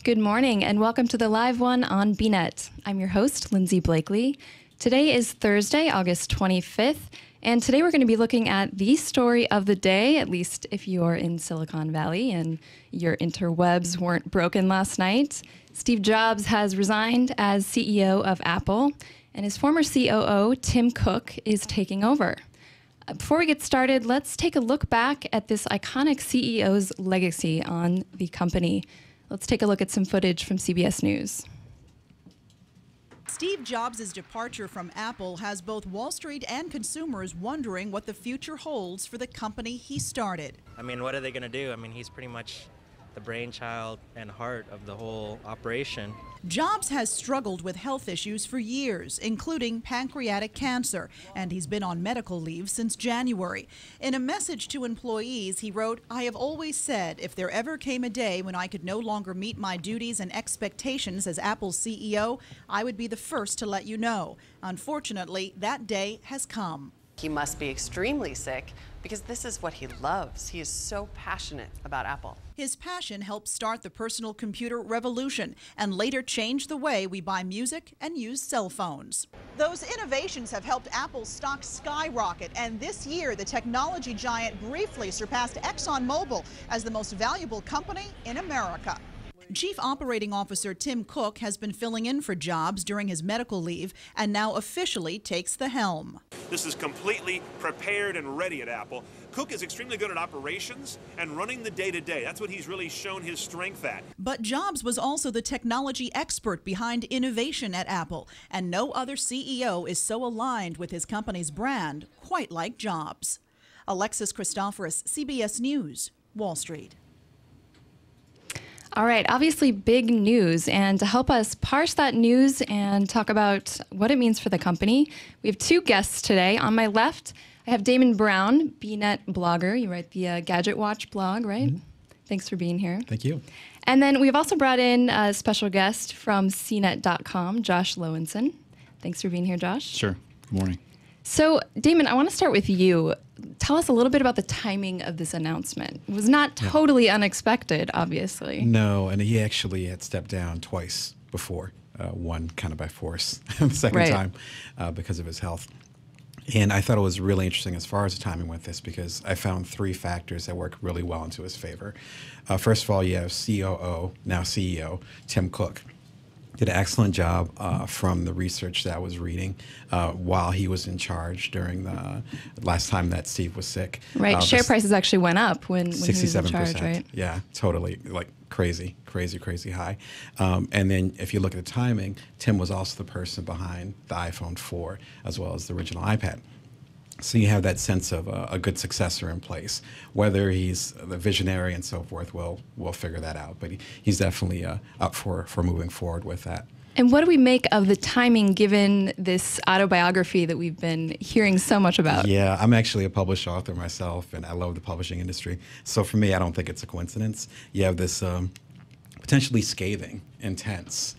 Good morning and welcome to the live one on BNet. I'm your host, Lindsay Blakely. Today is Thursday, August 25th, and today we're going to be looking at the story of the day, at least if you're in Silicon Valley and your interwebs weren't broken last night. Steve Jobs has resigned as CEO of Apple, and his former COO, Tim Cook, is taking over. Before we get started, let's take a look back at this iconic CEO's legacy on the company. Let's take a look at some footage from CBS News. Steve Jobs' departure from Apple has both Wall Street and consumers wondering what the future holds for the company he started. I mean, what are they going to do? I mean, he's pretty much the brainchild and heart of the whole operation. Jobs has struggled with health issues for years, including pancreatic cancer, and he's been on medical leave since January. In a message to employees, he wrote, "I have always said if there ever came a day when I could no longer meet my duties and expectations as Apple's CEO, I would be the first to let you know. Unfortunately, that day has come." He must be extremely sick because this is what he loves. He is so passionate about Apple. His passion helped start the personal computer revolution and later change the way we buy music and use cell phones. Those innovations have helped Apple's stock skyrocket, and this year the technology giant briefly surpassed ExxonMobil as the most valuable company in America. Chief Operating Officer Tim Cook has been filling in for Jobs during his medical leave and now officially takes the helm. This is completely prepared and ready at Apple. Cook is extremely good at operations and running the day-to-day. That's what he's really shown his strength at. But Jobs was also the technology expert behind innovation at Apple, and no other CEO is so aligned with his company's brand quite like Jobs. Alexis Christoforous, CBS News, Wall Street. All right, obviously big news, and to help us parse that news and talk about what it means for the company, we have two guests today. On my left, I have Damon Brown, BNet blogger. You write the Gadget Watch blog, right? Mm-hmm. Thanks for being here. Thank you. And then we've also brought in a special guest from CNET.com, Josh Lowenson. Thanks for being here, Josh. Sure. Good morning. So, Damon, I want to start with you. Tell us a little bit about the timing of this announcement. It was not totally unexpected, obviously. No, and he actually had stepped down twice before, one kind of by force, the second time because of his health. And I thought it was really interesting as far as the timing with this because I found three factors that work really well into his favor. First of all, you have COO, now CEO, Tim Cook. Did an excellent job from the research that I was reading while he was in charge during the last time that Steve was sick. Right, share prices actually went up when he was in charge, right? Yeah, totally, like crazy high. And then if you look at the timing, Tim was also the person behind the iPhone 4 as well as the original iPad. So you have that sense of a good successor in place. Whether he's the visionary and so forth, we'll figure that out. But he's definitely up for moving forward with that. And what do we make of the timing given this autobiography that we've been hearing so much about? Yeah, I'm actually a published author myself, and I love the publishing industry. So for me, I don't think it's a coincidence. You have this potentially scathing, intense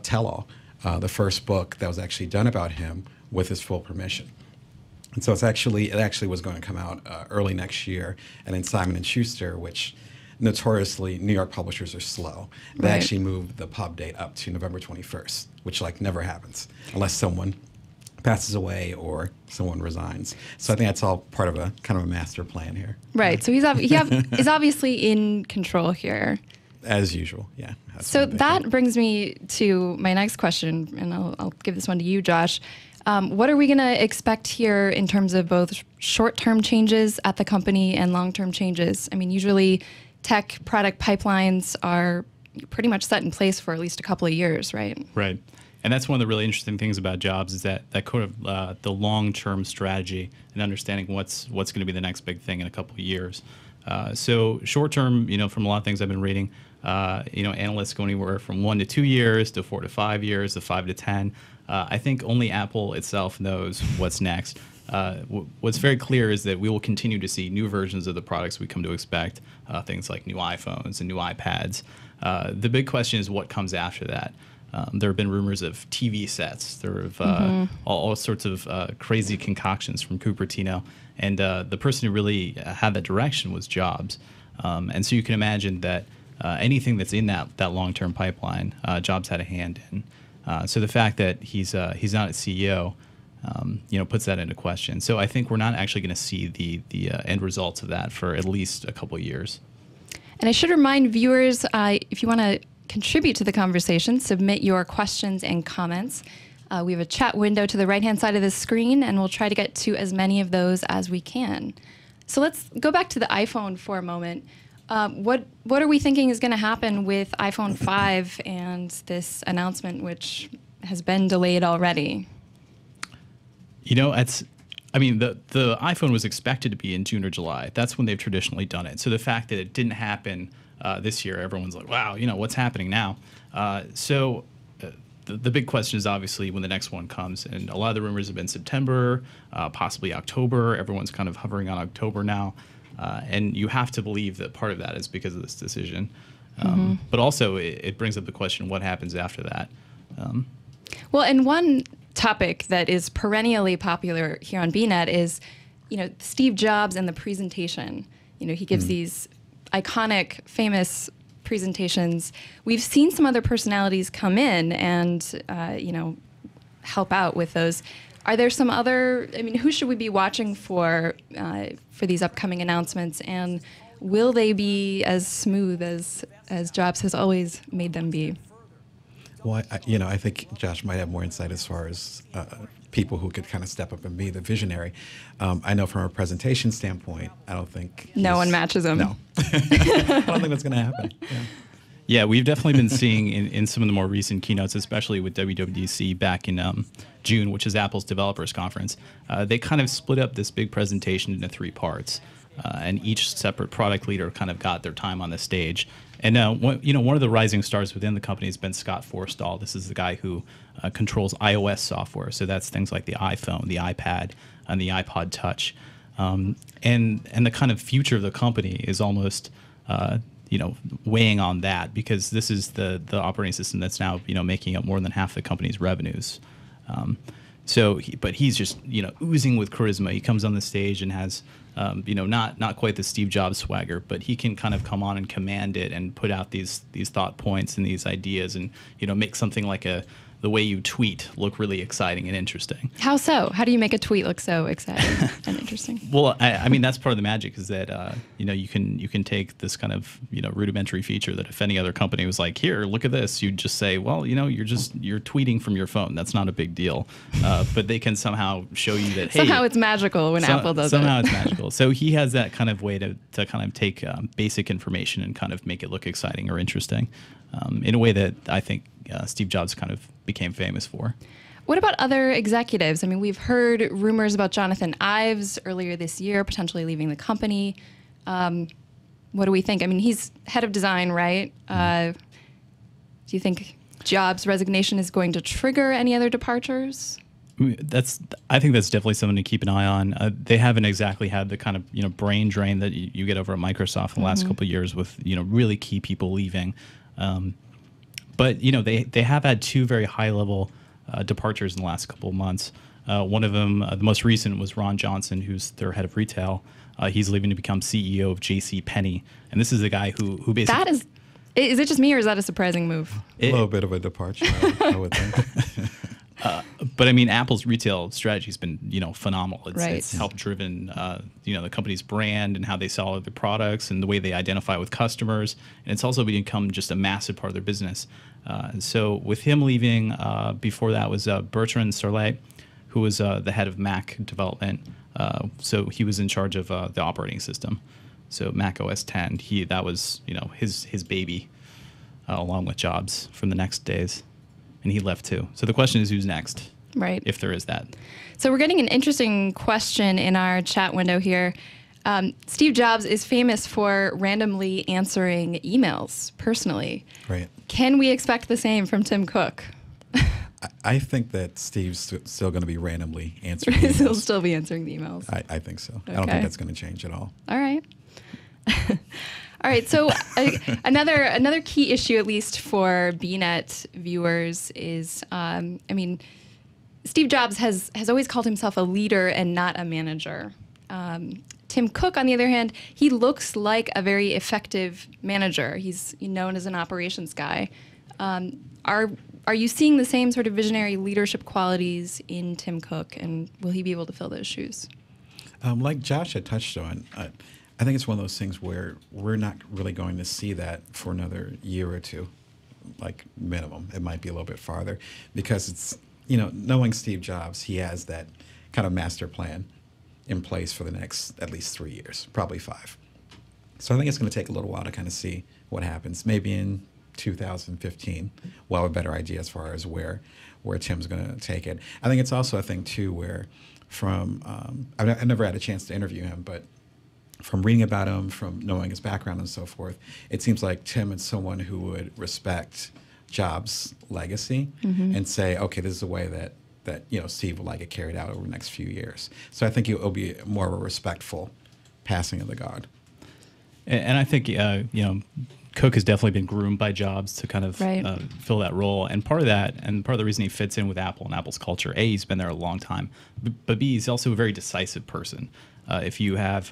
tell-all, the first book that was actually done about him with his full permission. And so it actually was going to come out early next year. And then Simon & Schuster, which notoriously New York publishers are slow, they actually moved the pub date up to November 21st, which like never happens unless someone passes away or someone resigns. So I think that's all part of a kind of a master plan here. Right. So he's obviously in control here. As usual, yeah. So that brings me to my next question, and I'll give this one to you, Josh. What are we going to expect here in terms of both short-term changes at the company and long-term changes? I mean, usually tech product pipelines are pretty much set in place for at least a couple of years, right? Right. And that's one of the really interesting things about Jobs is that kind of the long-term strategy and understanding what's going to be the next big thing in a couple of years. So short-term, from a lot of things I've been reading, analysts go anywhere from 1 to 2 years to 4 to 5 years to 5 to 10. I think only Apple itself knows what's next. What's very clear is that we will continue to see new versions of the products we come to expect, things like new iPhones and new iPads. The big question is what comes after that. There have been rumors of TV sets. There have all sorts of crazy concoctions from Cupertino. And the person who really had that direction was Jobs. And so you can imagine that anything that's in that long-term pipeline, Jobs had a hand in. So the fact that he's not a CEO, puts that into question. So I think we're not actually going to see the end results of that for at least a couple of years. And I should remind viewers, if you want to contribute to the conversation, submit your questions and comments. We have a chat window to the right-hand side of the screen, and we'll try to get to as many of those as we can. So let's go back to the iPhone for a moment. What are we thinking is going to happen with iPhone 5 and this announcement, which has been delayed already? The iPhone was expected to be in June or July. That's when they've traditionally done it. So the fact that it didn't happen this year, everyone's like, wow, what's happening now? The big question is obviously when the next one comes. And a lot of the rumors have been September, possibly October. Everyone's kind of hovering on October now. And you have to believe that part of that is because of this decision. But also it brings up the question, what happens after that? Well, and one topic that is perennially popular here on BNet is, Steve Jobs and the presentation. He gives these iconic, famous presentations. We've seen some other personalities come in and, help out with those. Are there some other, who should we be watching for these upcoming announcements? And will they be as smooth as Jobs has always made them be? Well, I think Josh might have more insight as far as people who could kind of step up and be the visionary. I know from a presentation standpoint, I don't think no one matches him. No, I don't think that's going to happen. Yeah, we've definitely been seeing in some of the more recent keynotes, especially with WWDC back in June, which is Apple's developers conference. They kind of split up this big presentation into 3 parts, and each separate product leader kind of got their time on the stage. And one of the rising stars within the company has been Scott Forstall. This is the guy who controls iOS software. So that's things like the iPhone, the iPad, and the iPod Touch. And the kind of future of the company is almost weighing on that, because this is the operating system that's now making up more than half the company's revenues. But he's just oozing with charisma. He comes on the stage and has not quite the Steve Jobs swagger, but he can kind of come on and command it and put out these thought points and these ideas and make something like the way you tweet look really exciting and interesting. How so? How do you make a tweet look so exciting and interesting? Well, I mean that's part of the magic is that you can take this kind of rudimentary feature that if any other company was like, here, look at this, you'd just say, well, you're tweeting from your phone. That's not a big deal. But they can somehow show you that hey, somehow it's magical when Apple does somehow it's magical. So he has that kind of way to kind of take basic information and kind of make it look exciting or interesting in a way that I think Steve Jobs kind of became famous for. What about other executives? We've heard rumors about Jonathan Ives earlier this year, potentially leaving the company. What do we think? He's head of design, right? Do you think Jobs' resignation is going to trigger any other departures? I think that's definitely something to keep an eye on. They haven't exactly had the kind of brain drain that you get over at Microsoft in the last couple of years with really key people leaving. But they have had 2 very high-level departures in the last couple of months. One of them, the most recent, was Ron Johnson, who's their head of retail. He's leaving to become CEO of JCPenney, and this is the guy who basically. That is it just me, or is that a surprising move? A little bit of a departure, I would think. But Apple's retail strategy has been, phenomenal. It's helped driven, the company's brand and how they sell their products and the way they identify with customers. And it's also become just a massive part of their business. So with him leaving, before that was Bertrand Serlet, who was the head of Mac development. So he was in charge of the operating system. So Mac OS X, that was, his baby, along with Jobs from the next days. And he left too. So the question is, who's next? Right. If there is that. So we're getting an interesting question in our chat window here. Steve Jobs is famous for randomly answering emails personally. Right. Can we expect the same from Tim Cook? I think that Steve's still going to be randomly answering emails. He'll still be answering the emails. I think so. Okay. I don't think that's going to change at all. All right. All right, so another key issue, at least for BNet viewers, is, Steve Jobs has always called himself a leader and not a manager. Tim Cook, on the other hand, he looks like a very effective manager. He's known as an operations guy. Are you seeing the same sort of visionary leadership qualities in Tim Cook, and will he be able to fill those shoes? Like Josh had touched on, I think it's one of those things where we're not really going to see that for another year or two, like minimum. It might be a little bit farther because it's, knowing Steve Jobs, he has that kind of master plan in place for the next at least 3 years, probably 5. So I think it's going to take a little while to kind of see what happens. Maybe in 2015, we'll have a better idea as far as where Tim's going to take it. I think it's also a thing too where I've never had a chance to interview him, but from reading about him, from knowing his background and so forth, it seems like Tim is someone who would respect Jobs' legacy and say, okay, this is the way that Steve would like it carried out over the next few years. So I think it will be more of a respectful passing of the guard. And I think Cook has definitely been groomed by Jobs to kind of fill that role. And part of that, and part of the reason he fits in with Apple and Apple's culture, A, he's been there a long time, but B, he's also a very decisive person. If you have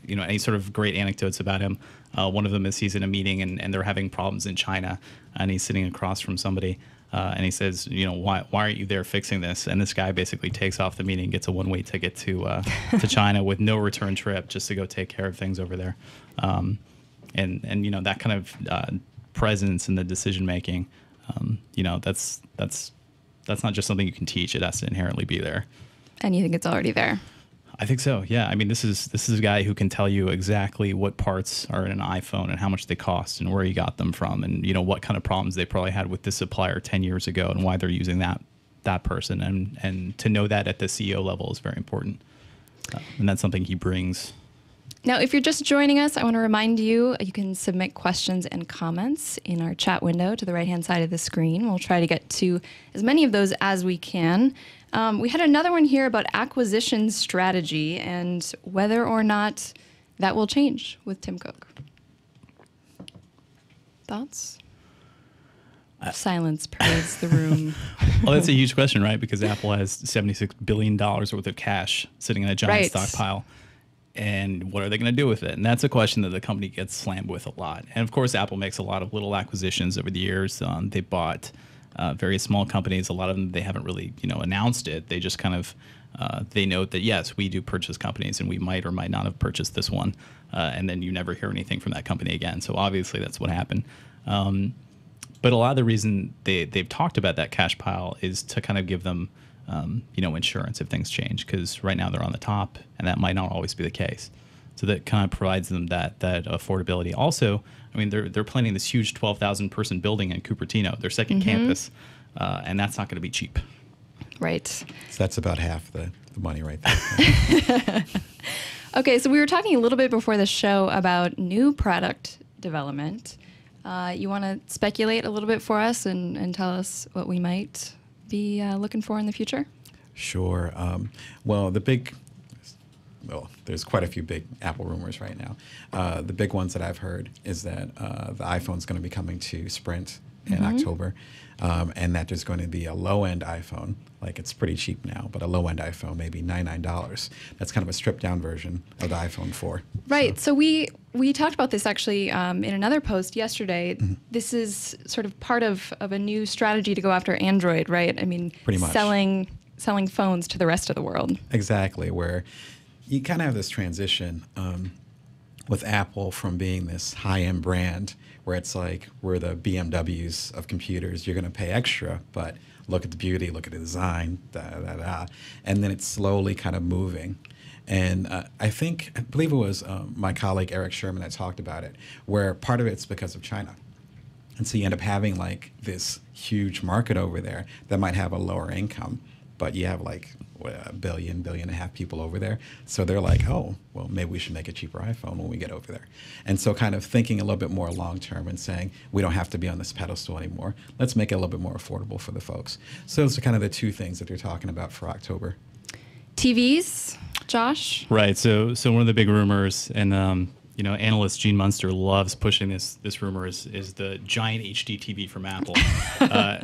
any sort of great anecdotes about him, one of them is he's in a meeting and they're having problems in China, and he's sitting across from somebody, and he says, why aren't you there fixing this? And this guy basically takes off the meeting, gets a one-way ticket to China with no return trip just to go take care of things over there. And that kind of presence in the decision making, that's not just something you can teach. It has to inherently be there. And you think it's already there? I think so. Yeah. I mean, this is a guy who can tell you exactly what parts are in an iPhone and how much they cost and where he got them from, and what kind of problems they probably had with this supplier 10 years ago and why they're using that person. And to know that at the CEO level is very important. And that's something he brings. Now, if you're just joining us, I want to remind you can submit questions and comments in our chat window to the right-hand side of the screen. We'll try to get to as many of those as we can. We had another one here about acquisition strategy and whether or not that will change with Tim Cook. Thoughts? Silence pervades the room. Well, that's a huge question, right? Because Apple has $76 billion worth of cash sitting in a giant stockpile. And what are they going to do with it? And that's a question that the company gets slammed with a lot. And of course, Apple makes a lot of little acquisitions over the years. They bought various small companies. A lot of them, they haven't really, announced it. They just kind of, they note that, yes, we do purchase companies and we might or might not have purchased this one. And then you never hear anything from that company again. So obviously that's what happened. But a lot of the reason they've talked about that cash pile is to kind of give them, insurance if things change, because right now they're on the top, and that might not always be the case. So that kind of provides them that affordability. Also, I mean, they're planning this huge 12,000 person building in Cupertino, their second campus, and that's not going to be cheap. Right. So that's about half the money right there. Okay, so we were talking a little bit before the show about new product development. You want to speculate a little bit for us and tell us what we might be looking for in the future? Sure. There's quite a few big Apple rumors right now. The big ones that I've heard is that the iPhone's going to be coming to Sprint in October, and that there's going to be a low-end iPhone, like it's pretty cheap now, but a low-end iPhone, maybe $99. That's kind of a stripped-down version of the iPhone 4. Right. So we talked about this actually in another post yesterday. This is sort of part of a new strategy to go after Android, right? I mean, pretty much selling phones to the rest of the world. Exactly, where you kind of have this transition with Apple from being this high-end brand where it's like we're the BMWs of computers. You're going to pay extra, but look at the beauty, look at the design, and then it's slowly kind of moving. And I believe it was my colleague Eric Sherman that talked about it, where part of it's because of China. And so you end up having like this huge market over there that might have a lower income, but you have like a billion and a half people over there. So they're like, oh, well, maybe we should make a cheaper iPhone when we get over there. And so kind of thinking a little bit more long term and saying, we don't have to be on this pedestal anymore. Let's make it a little bit more affordable for the folks. So those are kind of the two things that they're talking about for October. TVs, Josh? Right. So one of the big rumors, and analyst Gene Munster loves pushing this rumor is the giant HD TV from Apple,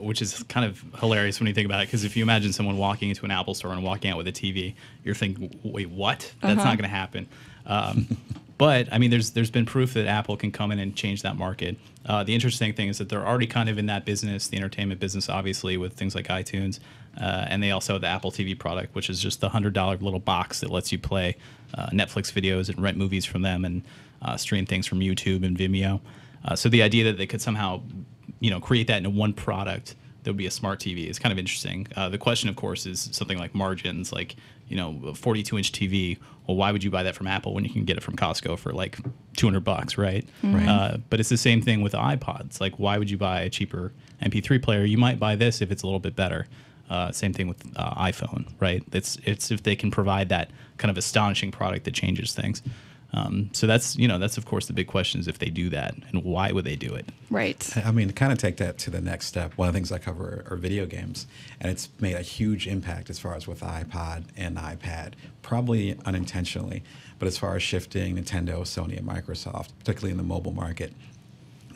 which is kind of hilarious when you think about it. Because if you imagine someone walking into an Apple store and walking out with a TV, you're thinking, wait, what? That's not going to happen. But I mean, there's been proof that Apple can come in and change that market. The interesting thing is that they're already kind of in that business, the entertainment business, obviously, with things like iTunes, and they also have the Apple TV product, which is just the $100 little box that lets you play Netflix videos and rent movies from them and stream things from YouTube and Vimeo. So the idea that they could somehow, create that into one product that would be a smart TV is kind of interesting. The question, of course, is something like margins, like, a 42-inch TV. Well, why would you buy that from Apple when you can get it from Costco for like $200, right? Right. But it's the same thing with iPods. Like, why would you buy a cheaper MP3 player? You might buy this if it's a little bit better. Same thing with iPhone, right? It's if they can provide that kind of astonishing product that changes things. So that's of course the big question is if they do that and why would they do it? Right. I mean, to kind of take that to the next step, one of the things I cover are video games, and it's made a huge impact as far as with the iPod and the iPad, probably unintentionally, but as far as shifting Nintendo, Sony, and Microsoft, particularly in the mobile market.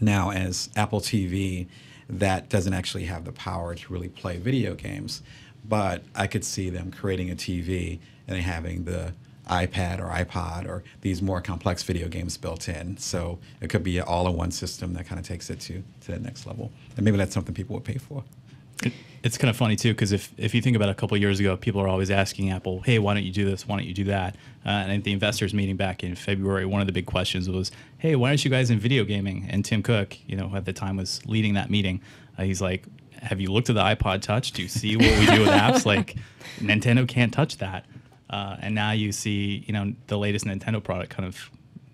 Now, as Apple TV, that doesn't actually have the power to really play video games, but I could see them creating a TV and having the iPad or iPod or these more complex video games built in. So it could be an all-in-one system that kind of takes it to the next level. And maybe that's something people would pay for. It's kind of funny, too, because if you think about a couple of years ago, people are always asking Apple, hey, why don't you do this? Why don't you do that? And at the investors meeting back in February, one of the big questions was, hey, why aren't you guys in video gaming? And Tim Cook, who at the time was leading that meeting, he's like, have you looked at the iPod Touch? Do you see what we do with apps? Like, Nintendo can't touch that. And now you see, the latest Nintendo product kind of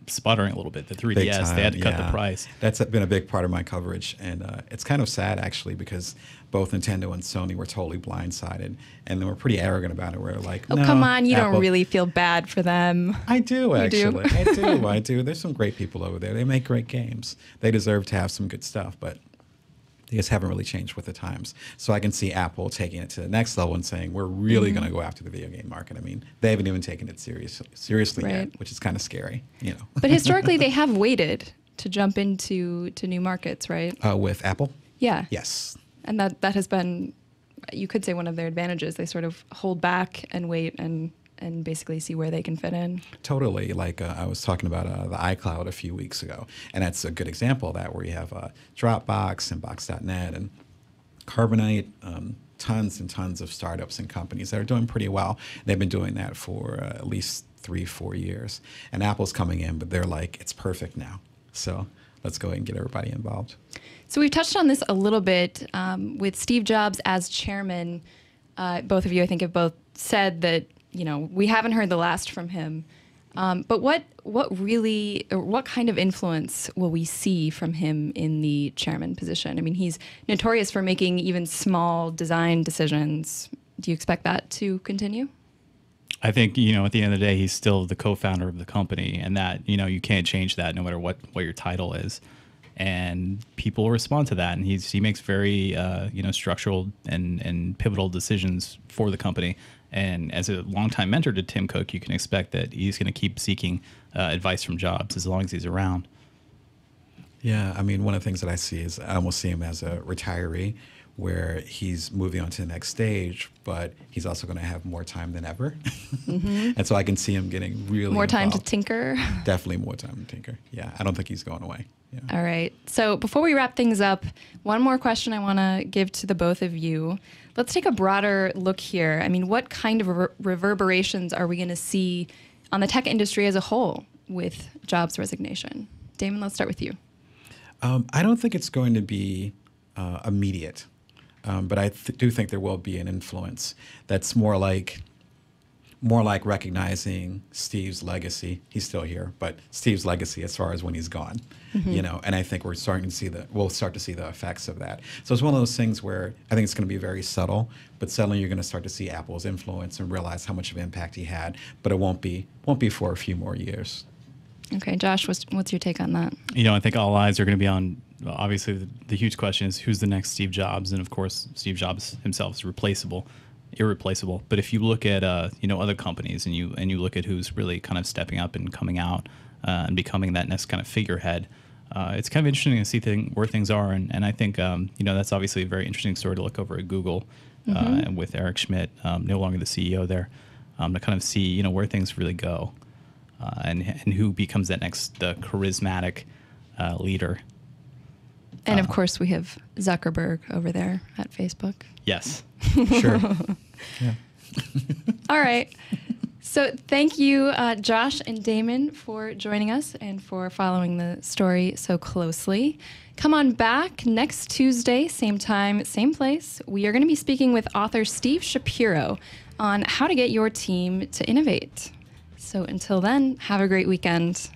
sputtering a little bit. The 3DS, they had to cut the price. That's been a big part of my coverage. And it's kind of sad, actually, because both Nintendo and Sony were totally blindsided. And they were pretty arrogant about it. We're like, oh, no, come on. You Apple. Don't really feel bad for them. I do, actually. Do? I do. There's some great people over there. They make great games. They deserve to have some good stuff. But they just haven't really changed with the times. So I can see Apple taking it to the next level and saying, we're really going to go after the video game market. I mean, they haven't even taken it seriously right. yet, which is kind of scary, But historically, they have waited to jump into new markets, right? With Apple? Yeah. Yes. And that has been, you could say, one of their advantages. They sort of hold back and wait and basically see where they can fit in. Totally. Like I was talking about the iCloud a few weeks ago, and that's a good example of that, where you have Dropbox and Box.net and Carbonite, tons and tons of startups and companies that are doing pretty well. They've been doing that for at least 3-4 years. And Apple's coming in, but they're like, it's perfect now. So let's go ahead and get everybody involved. So we've touched on this a little bit with Steve Jobs as chairman. Both of you, I think, have both said that we haven't heard the last from him. But what kind of influence will we see from him in the chairman position? I mean, he's notorious for making even small design decisions. Do you expect that to continue? I think, at the end of the day, he's still the co-founder of the company, and that, you can't change that no matter what your title is. And people respond to that, and he makes very, structural and pivotal decisions for the company. And as a longtime mentor to Tim Cook, you can expect that he's going to keep seeking advice from Jobs as long as he's around. Yeah, I mean, one of the things that I see is I almost see him as a retiree, where he's moving on to the next stage, but he's also going to have more time than ever. Mm-hmm. And so I can see him getting really more time involved. To tinker. Definitely more time to tinker. Yeah, I don't think he's going away. Yeah. All right. So before we wrap things up, one more question I want to give to the both of you. Let's take a broader look here. I mean, what kind of reverberations are we going to see on the tech industry as a whole with Jobs' resignation? Damon, let's start with you. I don't think it's going to be immediate, but I do think there will be an influence that's more like recognizing Steve's legacy. He's still here, but Steve's legacy as far as when he's gone, and I think we'll start to see the effects of that. So it's one of those things where I think it's going to be very subtle, but suddenly you're going to start to see Apple's influence and realize how much of impact he had, but it won't be for a few more years. Okay, Josh, what's your take on that? I think all eyes are going to be on, obviously, the huge question is who's the next Steve Jobs? And of course, Steve Jobs himself is irreplaceable. But if you look at other companies and you look at who's really kind of stepping up and coming out and becoming that next kind of figurehead, it's kind of interesting to see where things are. And I think that's obviously a very interesting story to look over at Google and with Eric Schmidt, no longer the CEO there, to kind of see where things really go. and who becomes that next charismatic leader. And of course, we have Zuckerberg over there at Facebook. Yes. Sure. Yeah. All right. So thank you, Josh and Damon, for joining us and for following the story so closely. Come on back next Tuesday, same time, same place. We are going to be speaking with author Steve Shapiro on how to get your team to innovate. So until then, have a great weekend.